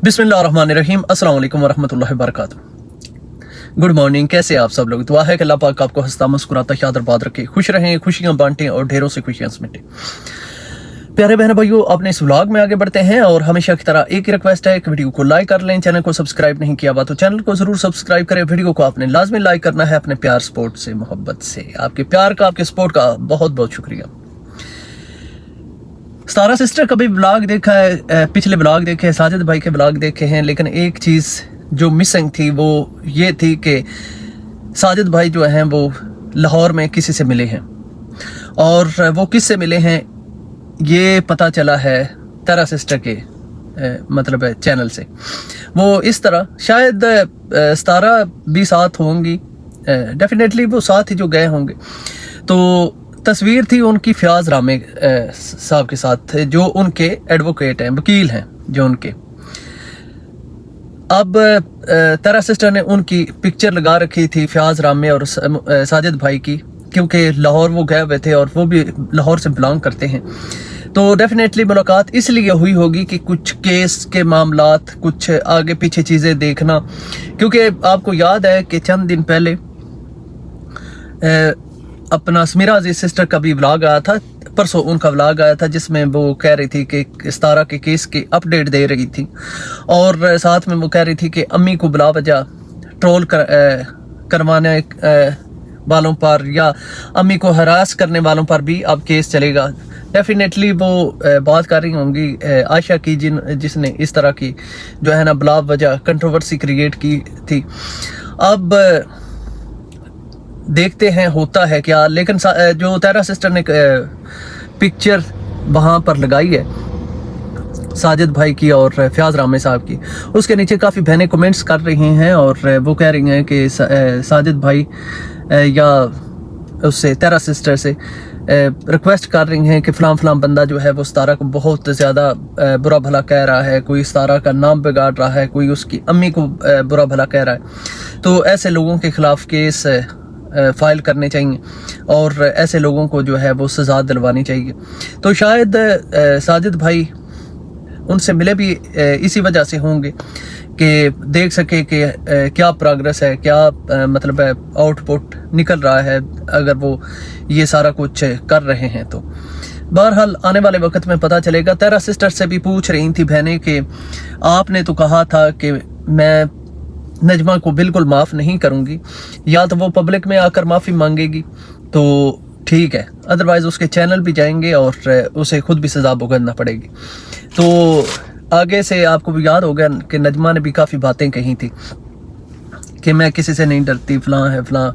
बिस्मिल्लाहिर्रहमानिर्रहीम, अस्सलाम वालेकुम वरहमतुल्लाहि वबरकातुहू। गुड मॉर्निंग, कैसे आप सब लोग। दुआ है कि अल्लाह पाक आपको हंसता मुस्कुराता शाद और बात रखे, खुश रहें, खुशियां बांटें और ढेरों से खुशियां समेटें। प्यारे बहन भाइयों, अपने इस व्लॉग में आगे बढ़ते हैं और हमेशा की तरह एक ही रिक्वेस्ट है कि वीडियो को लाइक कर लें। चैनल को सब्सक्राइब नहीं किया हुआ तो चैनल को जरूर सब्सक्राइब करें। वीडियो को आपने लाजमी लाइक करना है अपने प्यार सपोर्ट से, मोहब्बत से। आपके प्यार का, आपके सपोर्ट का बहुत बहुत शुक्रिया। सतारा सिस्टर का भी ब्लॉग देखा है, पिछले ब्लॉग देखे हैं, साजिद भाई के ब्लॉग देखे हैं, लेकिन एक चीज़ जो मिसिंग थी वो ये थी कि साजिद भाई जो हैं वो लाहौर में किसी से मिले हैं, और वो किस से मिले हैं ये पता चला है तारा सिस्टर के मतलब चैनल से। वो इस तरह शायद सतारा भी साथ होंगी, डेफिनेटली वो साथ ही जो गए होंगे। तो तस्वीर थी उनकी फयाज रामे साहब के साथ, जो उनके एडवोकेट हैं, वकील हैं जो उनके। अब तारा सिस्टर ने उनकी पिक्चर लगा रखी थी फयाज रामे और साजिद भाई की, क्योंकि लाहौर वो गए हुए थे और वो भी लाहौर से बिलोंग करते हैं। तो डेफिनेटली मुलाकात इसलिए हुई होगी कि कुछ केस के मामलात, कुछ आगे पीछे चीज़ें देखना, क्योंकि आपको याद है कि चंद दिन पहले अपना समीरा अजीज सिस्टर का भी व्लॉग आया था, परसों उनका व्लॉग आया था, जिसमें वो कह रही थी कि सतारा के केस की अपडेट दे रही थी, और साथ में वो कह रही थी कि अम्मी को बिला वजह ट्रोल करवाने वालों पर या अम्मी को हरास करने वालों पर भी अब केस चलेगा। डेफिनेटली वो बात कर रही होंगी आयशा की, जिसने इस तरह की जो है ना बिला वजह कंट्रोवर्सी क्रिएट की थी। अब देखते हैं होता है क्या। लेकिन जो तारा सिस्टर ने पिक्चर वहाँ पर लगाई है साजिद भाई की और फयाज रामे साहब की, उसके नीचे काफ़ी बहनें कमेंट्स कर रही हैं और वो कह रही हैं कि साजिद भाई या उससे तारा सिस्टर से रिक्वेस्ट कर रही हैं कि फ़लाँ बंदा जो है वो सतारा को बहुत ज़्यादा बुरा भला कह रहा है, कोई सतारा का नाम बिगाड़ रहा है, कोई उसकी अम्मी को बुरा भला कह रहा है। तो ऐसे लोगों के ख़िलाफ़ केस फाइल करने चाहिए और ऐसे लोगों को जो है वो सज़ा दिलवानी चाहिए। तो शायद साजिद भाई उनसे मिले भी इसी वजह से होंगे कि देख सके कि क्या प्रोग्रेस है, क्या मतलब आउटपुट निकल रहा है अगर वो ये सारा कुछ कर रहे हैं। तो बहरहाल आने वाले वक्त में पता चलेगा। तारा सिस्टर से भी पूछ रही थी बहनें कि आपने तो कहा था कि मैं नजमा को बिल्कुल माफ़ नहीं करूंगी, या तो वो पब्लिक में आकर माफ़ी मांगेगी तो ठीक है, अदरवाइज़ उसके चैनल भी जाएंगे और उसे खुद भी सज़ा भुगतना पड़ेगी। तो आगे से आपको भी याद होगा कि नजमा ने भी काफ़ी बातें कही थी कि मैं किसी से नहीं डरती, फ़लाँ है फ़लाँ।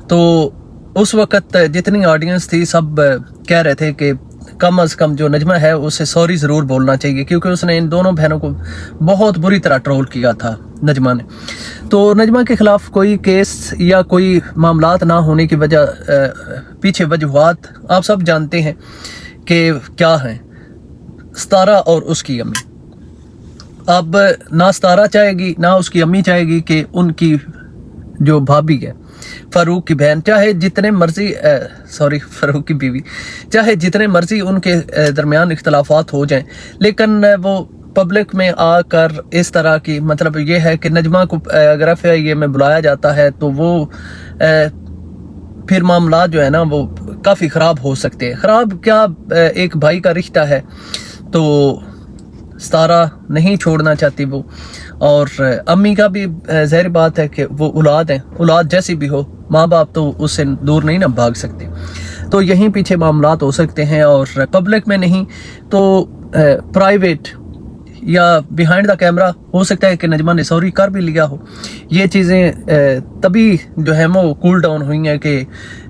तो उस वक़्त जितनी ऑडियंस थी सब कह रहे थे कि कम अज़ कम जो नजमा है उसे सॉरी ज़रूर बोलना चाहिए, क्योंकि उसने इन दोनों बहनों को बहुत बुरी तरह ट्रोल किया था नजमा ने। तो नजमा के ख़िलाफ़ कोई केस या कोई मामलात ना होने की वजह पीछे वजूहात आप सब जानते हैं कि क्या हैं। सतारा और उसकी अम्मी, अब ना सतारा चाहेगी ना उसकी अम्मी चाहेगी कि उनकी जो भाभी है फ़ारूक की बहन, चाहे जितने मर्जी फ़ारूक की बीवी, चाहे जितने मर्जी उनके दरमियान इख्तलाफात हो जाएं, लेकिन वो पब्लिक में आकर इस तरह की, मतलब ये है कि नजमा को अगर FIA में बुलाया जाता है तो वो फिर मामला जो है ना वो काफ़ी ख़राब हो सकते हैं। ख़राब क्या, एक भाई का रिश्ता है तो सतारा नहीं छोड़ना चाहती वो, और अम्मी का भी ज़ाहिर बात है कि वो औलाद हैं, औलाद जैसी भी हो, माँ बाप तो उससे दूर नहीं ना भाग सकते। तो यहीं पीछे मामलात हो सकते हैं, और पब्लिक में नहीं तो प्राइवेट या बिहाइंड द कैमरा हो सकता है कि नजमा ने सॉरी कर भी लिया हो। ये चीज़ें तभी जो है वो कूल डाउन हुई हैं कि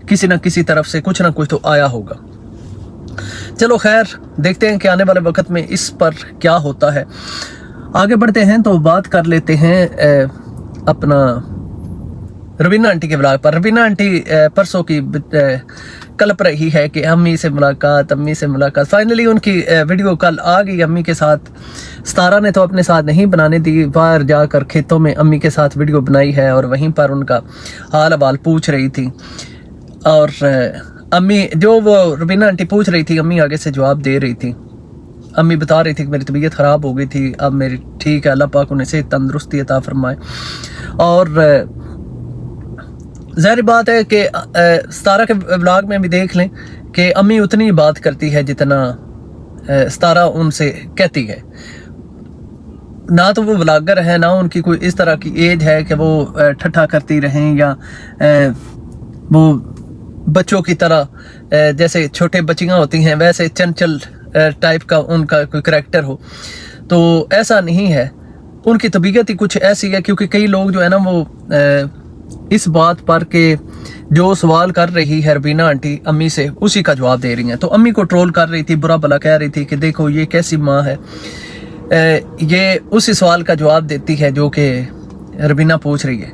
किसी न किसी तरफ से कुछ ना कुछ तो आया होगा। चलो खैर, देखते हैं कि आने वाले वक्त में इस पर क्या होता है। आगे बढ़ते हैं तो बात कर लेते हैं अपना रवीना आंटी के ब्लॉग पर। रवीना आंटी परसों की कल्प रही है कि अम्मी से मुलाकात। फाइनली उनकी वीडियो कल आ गई अम्मी के साथ। सतारा ने तो अपने साथ नहीं बनाने दी, बाहर जाकर खेतों में अम्मी के साथ वीडियो बनाई है और वहीं पर उनका हाल हवाल पूछ रही थी। और अम्मी जो वो रवीना आंटी पूछ रही थी, अम्मी आगे से जवाब दे रही थी। अम्मी बता रही थी कि मेरी तबीयत ख़राब हो गई थी, अब मेरी ठीक है, अल्लाह पाक उन्हें सेहत तंदुरुस्ती अता फरमाए। और ज़ाहिर बात है कि सतारा के व्लॉग में भी देख लें कि अम्मी उतनी बात करती है जितना सतारा उनसे कहती है। ना तो वो व्लॉगर है, ना उनकी कोई इस तरह की एज है कि वो ठट्ठा करती रहें या वो बच्चों की तरह जैसे छोटे बच्चियाँ होती हैं वैसे चंचल टाइप का उनका कोई करैक्टर हो, तो ऐसा नहीं है। उनकी तबीयत ही कुछ ऐसी है, क्योंकि कई लोग जो है ना वो इस बात पर कि जो सवाल कर रही है रबीना आंटी अम्मी से उसी का जवाब दे रही हैं। तो अम्मी को ट्रोल कर रही थी, बुरा भला कह रही थी कि देखो ये कैसी माँ है, ये उसी सवाल का जवाब देती है जो कि रबीना पूछ रही है,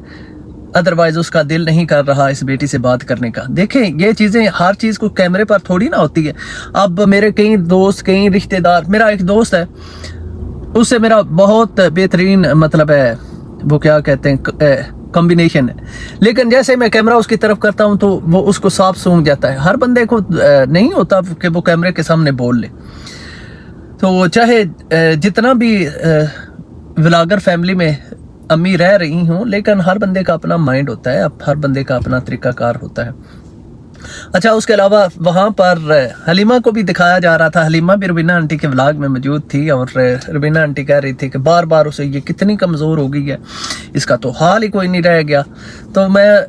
अदरवाइज उसका दिल नहीं कर रहा इस बेटी से बात करने का। देखें ये चीज़ें हर चीज़ को कैमरे पर थोड़ी ना होती है। अब मेरे कई दोस्त, कई रिश्तेदार, मेरा एक दोस्त है उससे मेरा बहुत बेहतरीन मतलब है, वो क्या कहते हैं कॉम्बिनेशन है, लेकिन जैसे मैं कैमरा उसकी तरफ करता हूं तो वो उसको साफ सूंघ जाता है। हर बंदे को नहीं होता कि वो कैमरे के सामने बोल ले। तो चाहे जितना भी व्लॉगर फैमिली में अम्मी रह रही हूँ, लेकिन हर बंदे का अपना माइंड होता है, अब हर बंदे का अपना तरीकाकार होता है। अच्छा, उसके अलावा वहाँ पर हलीमा को भी दिखाया जा रहा था। हलीमा भी रबीना आंटी के व्लॉग में मौजूद थी और रबीना आंटी कह रही थी कि बार बार उसे ये कितनी कमज़ोर हो गई है, इसका तो हाल ही कोई नहीं रह गया। तो मैं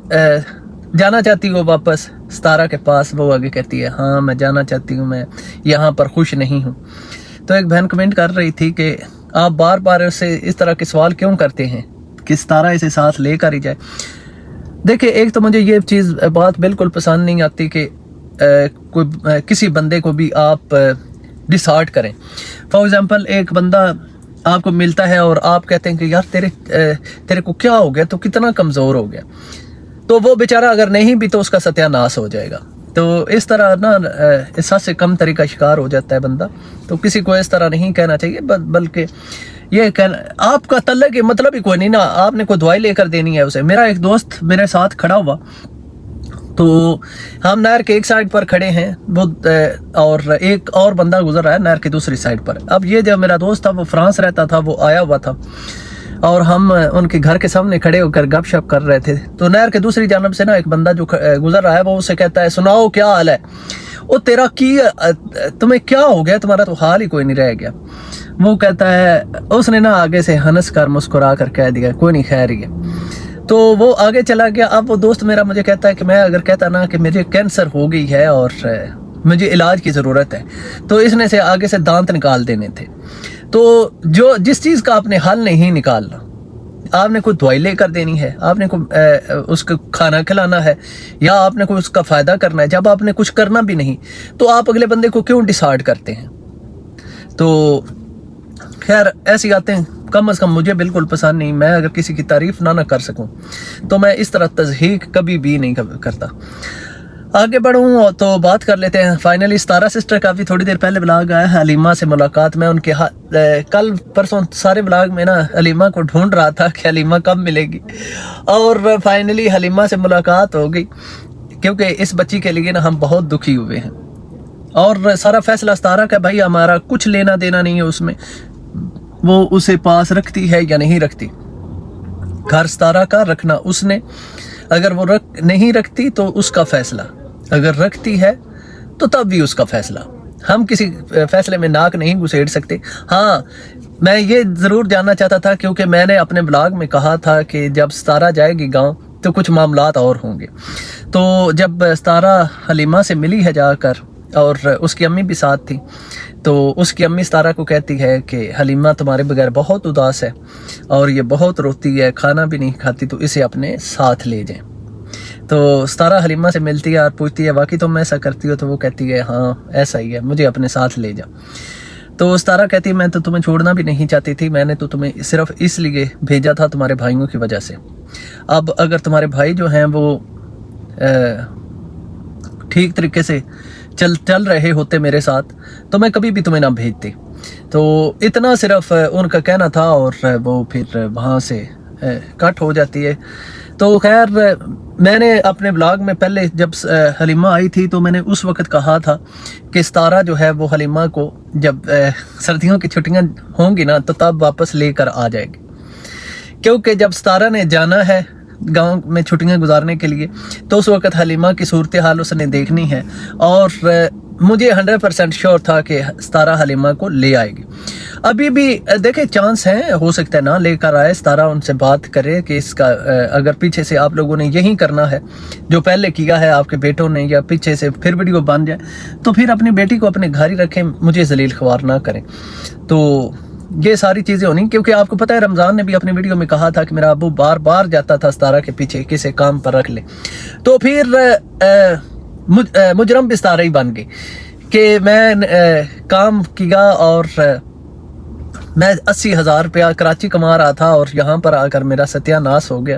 जाना चाहती हूँ वापस सतारा के पास। वो आगे कहती है हाँ मैं जाना चाहती हूँ, मैं यहाँ पर खुश नहीं हूँ। तो एक बहन कमेंट कर रही थी कि आप बार बार उससे इस तरह के सवाल क्यों करते हैं कि सतारा इसे साथ लेकर ही जाए। देखिए, एक तो मुझे ये चीज़ बात बिल्कुल पसंद नहीं आती कि कोई किसी बंदे को भी आप डिसार्ट करें। फॉर एग्ज़ाम्पल एक बंदा आपको मिलता है और आप कहते हैं कि यार तेरे को क्या हो गया, तो कितना कमज़ोर हो गया, तो वो बेचारा अगर नहीं भी तो उसका सत्यानाश हो जाएगा। तो इस तरह ना इस से कम तरीका शिकार हो जाता है बंदा। तो किसी को इस तरह नहीं कहना चाहिए, बल्कि ये कहना आपका तल्ले के मतलब ही कोई नहीं ना, आपने कोई दवाई लेकर देनी है उसे। मेरा एक दोस्त मेरे साथ खड़ा हुआ, तो हम नहर के एक साइड पर खड़े हैं वो और एक और बंदा गुजर रहा है नहर की दूसरी साइड पर। अब ये जब मेरा दोस्त था वो फ्रांस रहता था, वो आया हुआ था और हम उनके घर के सामने खड़े होकर गपशप कर रहे थे। तो नहर के दूसरी जानब से ना एक बंदा जो गुजर रहा है वो उसे कहता है सुनाओ क्या हाल है, वो तेरा की तुम्हें क्या हो गया, तुम्हारा तो हाल ही कोई नहीं रह गया। वो कहता है, उसने ना आगे से हंस कर मुस्कुरा कर कह दिया कोई नहीं खैर ही है। तो वो आगे चला गया। अब वो दोस्त मेरा मुझे कहता है कि मैं अगर कहता ना कि मुझे कैंसर हो गई है और मुझे इलाज की ज़रूरत है, तो इसने से आगे से दांत निकाल देने थे। तो जो जिस चीज़ का आपने हल नहीं निकालना, आपने कोई दवाई लेकर देनी है, आपने कोई उसको खाना खिलाना है, या आपने कोई उसका फ़ायदा करना है, जब आपने कुछ करना भी नहीं तो आप अगले बंदे को क्यों डिसाइड करते हैं। तो खैर ऐसी बातें कम अज़ कम मुझे बिल्कुल पसंद नहीं। मैं अगर किसी की तारीफ़ ना कर सकूं तो मैं इस तरह तज़हीक कभी भी नहीं करता। आगे बढ़ूँ तो बात कर लेते हैं। फाइनली सतारा सिस्टर का भी थोड़ी देर पहले व्लॉग आया हलीमा से मुलाकात में। उनके कल परसों सारे व्लॉग में ना हलीमा को ढूंढ रहा था कि हलीमा कब मिलेगी, और फाइनली हलीमा से मुलाकात हो गई, क्योंकि इस बच्ची के लिए ना हम बहुत दुखी हुए हैं। और सारा फैसला सतारा का, भाई हमारा कुछ लेना देना नहीं है उसमें, वो उसे पास रखती है या नहीं रखती। घर सतारा का रखना उसने, अगर वो नहीं रखती तो उसका फैसला, अगर रखती है तो तब भी उसका फैसला। हम किसी फैसले में नाक नहीं घुसेड़ सकते। हाँ, मैं ये ज़रूर जानना चाहता था, क्योंकि मैंने अपने ब्लॉग में कहा था कि जब सतारा जाएगी गांव तो कुछ मामलात और होंगे। तो जब सतारा हलीमा से मिली है जाकर, और उसकी अम्मी भी साथ थी, तो उसकी अम्मी सतारा को कहती है कि हलीमा तुम्हारे बगैर बहुत उदास है और ये बहुत रोती है, खाना भी नहीं खाती, तो इसे अपने साथ ले जाएं। तो सतारा हलीमा से मिलती है और पूछती है वाकई तुम ऐसा करती हो? तो वो कहती है हाँ ऐसा ही है, मुझे अपने साथ ले जा। तो सतारा कहती है मैं तो तुम्हें छोड़ना भी नहीं चाहती थी, मैंने तो तुम्हें सिर्फ इसलिए भेजा था तुम्हारे भाइयों की वजह से। अब अगर तुम्हारे भाई जो हैं वो ठीक तरीके से चल रहे होते मेरे साथ तो मैं कभी भी तुम्हें ना भेजती। तो इतना सिर्फ उनका कहना था और वो फिर वहाँ से कट हो जाती है। तो खैर میں نے اپنے بلاگ میں پہلے جب حلیمہ آئی تھی تو میں نے اس وقت کہا تھا کہ ستارہ جو ہے وہ حلیمہ کو جب سردیوں کی چھٹیاں ہوں گی نا تو تب واپس لے کر آ جائے گی، کیونکہ جب ستارہ نے جانا ہے گاؤں میں چھٹیاں گزارنے کے لیے تو اس وقت حلیمہ کی صورتحال اس نے دیکھنی ہے، اور مجھے 100% شور تھا کہ ستارہ حلیمہ کو لے آئے گی۔ ابھی بھی دیکھیں چانس ہیں، ہو سکتا ہے نہ لے کر آئے، ستارہ ان سے بات کرے کہ اس کا اگر پیچھے سے آپ لوگوں نے یہی کرنا ہے جو پہلے کیا ہے آپ کے بیٹوں نے، یا پیچھے سے پھر ویڈیو بن جائے تو پھر اپنی بیٹی کو اپنے گھر ہی رکھیں، مجھے ذلیل خوار نہ کریں۔ تو یہ ساری چیزیں ہونی، کیونکہ آپ کو پتہ ہے رمضان نے بھی اپنی ویڈیو میں کہا تھا کہ میرا ابو بار بار جاتا تھا ستارہ کے پیچھے کسی کام پر رکھ لے، تو پھر مجرم بھی ستارہ ہی بن گئی کہ میں کام کیا اور میں 80,000 روپیہ کراچی کما رہا تھا اور یہاں پر آ کر میرا ستیہ ناس ہو گیا،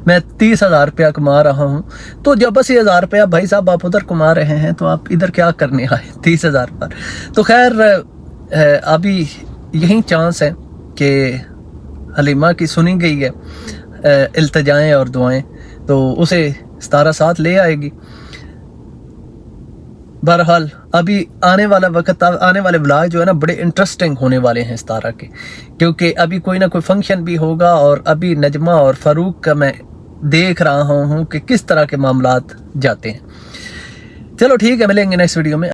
میں 30,000 روپیہ کما رہا ہوں۔ تو جب 80,000 روپیہ بھائی صاحب آپ ادھر کما رہے ہیں تو آپ ادھر کیا کرنے آئے 30,000 پر؟ تو خیر ابھی یہی چانس ہے کہ حلیمہ کی سنی گئی ہے التجائیں اور دعائیں، تو اسے ستارہ ساتھ لے آئے گی۔ بہرحال ابھی آنے والا وقت، آنے والے ولاگ جو ہے نا بڑے انٹرسٹنگ ہونے والے ہیں ستارہ کے، کیونکہ ابھی کوئی نہ کوئی فنکشن بھی ہوگا، اور ابھی نجمہ اور فاروق کا میں دیکھ رہا ہوں کہ کس طرح کے معاملات جاتے ہیں۔ چلو ٹھیک ہے، ملیں گے نیکسٹ ویڈیو میں۔